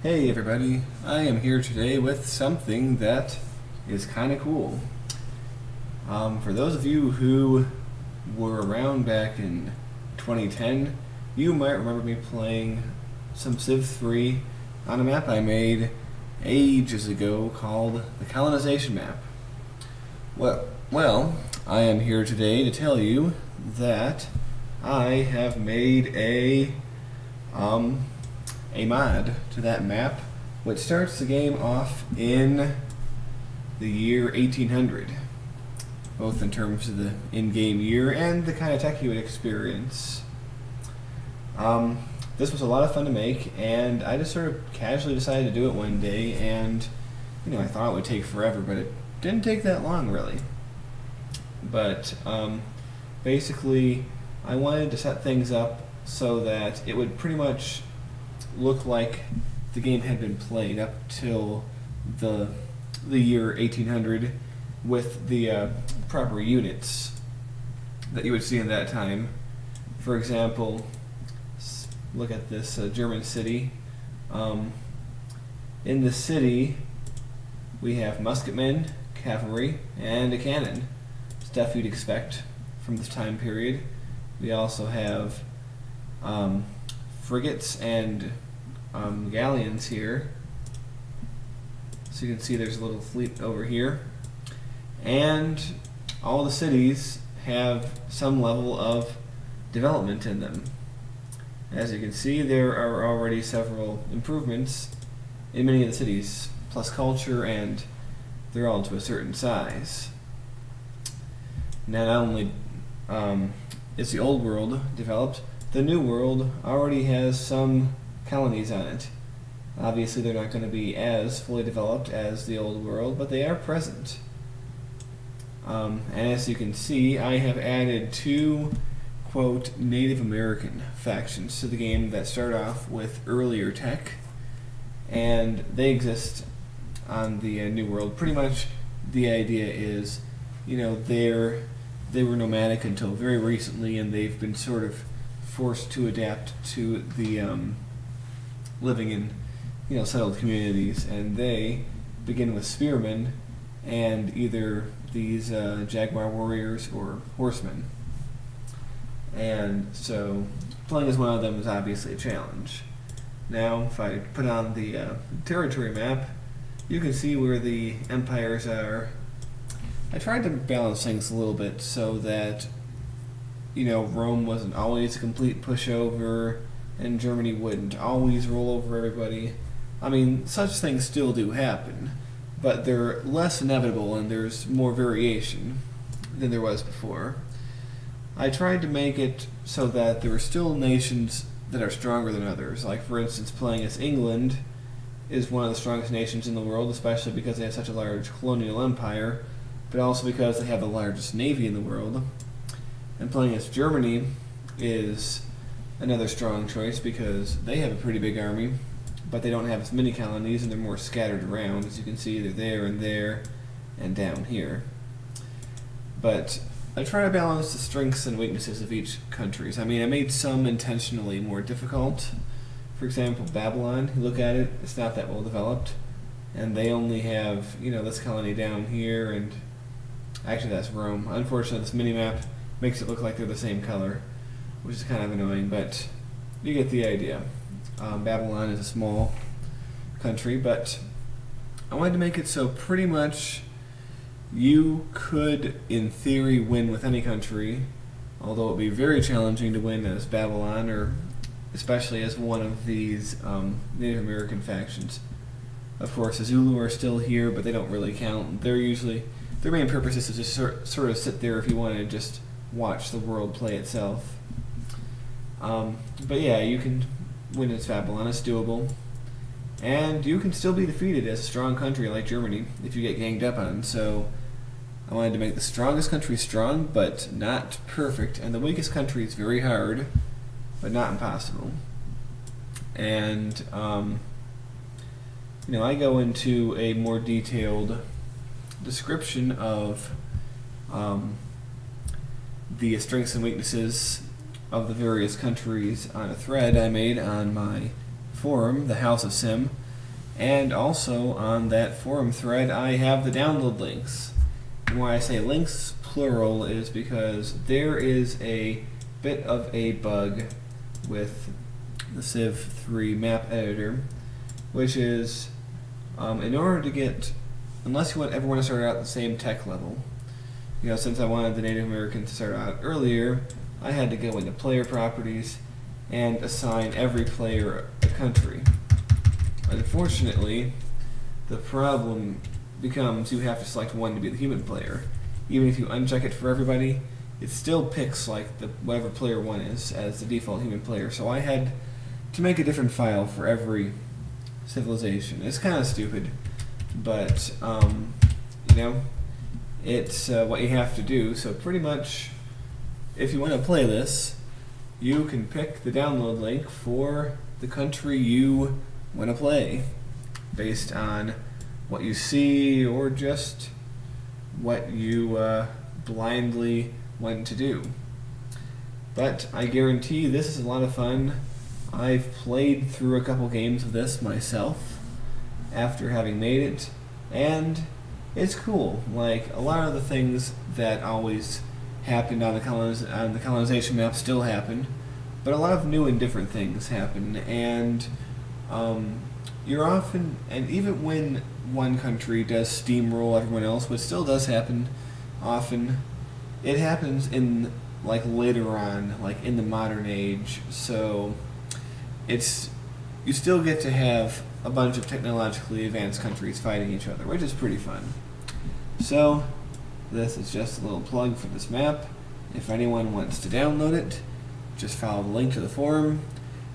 Hey everybody, I am here today with something that is kind of cool. For those of you who were around back in 2010, you might remember me playing some Civ 3 on a map I made ages ago called the Colonization Map. Well, I am here today to tell you that I have made a mod to that map, which starts the game off in the year 1800, both in terms of the in-game year and the kind of tech you would experience. This was a lot of fun to make, and I just sort of casually decided to do it one day, and I thought it would take forever, but it didn't take that long, really. But basically, I wanted to set things up so that it would pretty much look like the game had been played up till the year 1800 with the proper units that you would see in that time. For example, look at this German city. In the city, we have musketmen, cavalry, and a cannon. Stuff you'd expect from this time period. We also have frigates and galleons here. So you can see there's a little fleet over here. And all the cities have some level of development in them. As you can see, there are already several improvements in many of the cities, plus culture, and they're all to a certain size. Now, not only is the old world developed, the new world already has some colonies on it. Obviously, they're not going to be as fully developed as the old world, but they are present. And as you can see, I have added two, quote, Native American factions to the game that start off with earlier tech, and they exist on the new world. Pretty much the idea is, they were nomadic until very recently, and they've been sort of forced to adapt to the living in settled communities, and they begin with spearmen and either these jaguar warriors or horsemen. And so playing as one of them is obviously a challenge. Now, if I put on the territory map, you can see where the empires are. I tried to balance things a little bit so that Rome wasn't always a complete pushover and Germany wouldn't always roll over everybody. I mean, such things still do happen, but they're less inevitable and there's more variation than there was before. I tried to make it so that there are still nations that are stronger than others. Like, for instance, playing as England is one of the strongest nations in the world, especially because they have such a large colonial empire, but also because they have the largest navy in the world. And playing as Germany is another strong choice because they have a pretty big army, but they don't have as many colonies and they're more scattered around. As you can see, they're there and down here. But I try to balance the strengths and weaknesses of each country. I mean, I made some intentionally more difficult. For example, Babylon, you look at it, it's not that well developed, and they only have, this colony down here, and actually that's Rome. Unfortunately, this mini-map makes it look like they're the same color, which is kind of annoying, but you get the idea. Babylon is a small country, but I wanted to make it so pretty much you could, in theory, win with any country, although it would be very challenging to win as Babylon, or especially as one of these Native American factions. Of course, the Zulu are still here, but they don't really count. Their main purpose is to just sort of sit there if you want to just watch the world play itself. But yeah, you can win as Babylon, it's doable. And you can still be defeated as a strong country like Germany if you get ganged up on. So I wanted to make the strongest country strong, but not perfect, and the weakest country is very hard, but not impossible. And I go into a more detailed description of the strengths and weaknesses of the various countries on a thread I made on my forum, the House of Sim. And also on that forum thread, I have the download links. And why I say links plural is because there is a bit of a bug with the Civ 3 map editor, which is in order to get, unless you want everyone to start out at the same tech level, you know, since I wanted the Native American to start out earlier, I had to go into player properties and assign every player a country. Unfortunately, the problem becomes you have to select one to be the human player. Even if you uncheck it for everybody, it still picks like the whatever player one is as the default human player. So I had to make a different file for every civilization. It's kind of stupid, but you know, it's what you have to do. So pretty much, if you want to play this, you can pick the download link for the country you want to play based on what you see or just what you blindly want to do. But I guarantee this is a lot of fun. I've played through a couple games of this myself after having made it, and it's cool. Like, a lot of the things that always happened on the colonization map still happen, but a lot of new and different things happen, and you're often, and even when one country does steamroll everyone else, which still does happen often, it happens in, like, later on, like in the modern age, so it's, you still get to have a bunch of technologically advanced countries fighting each other, which is pretty fun. So this is just a little plug for this map. If anyone wants to download it, just follow the link to the forum.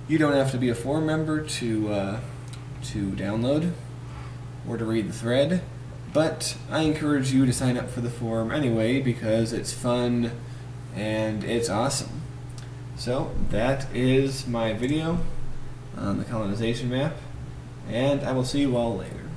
You don't have to be a forum member to download or to read the thread, but I encourage you to sign up for the forum anyway because it's fun and it's awesome. So that is my video on the colonization map, and I will see you all later.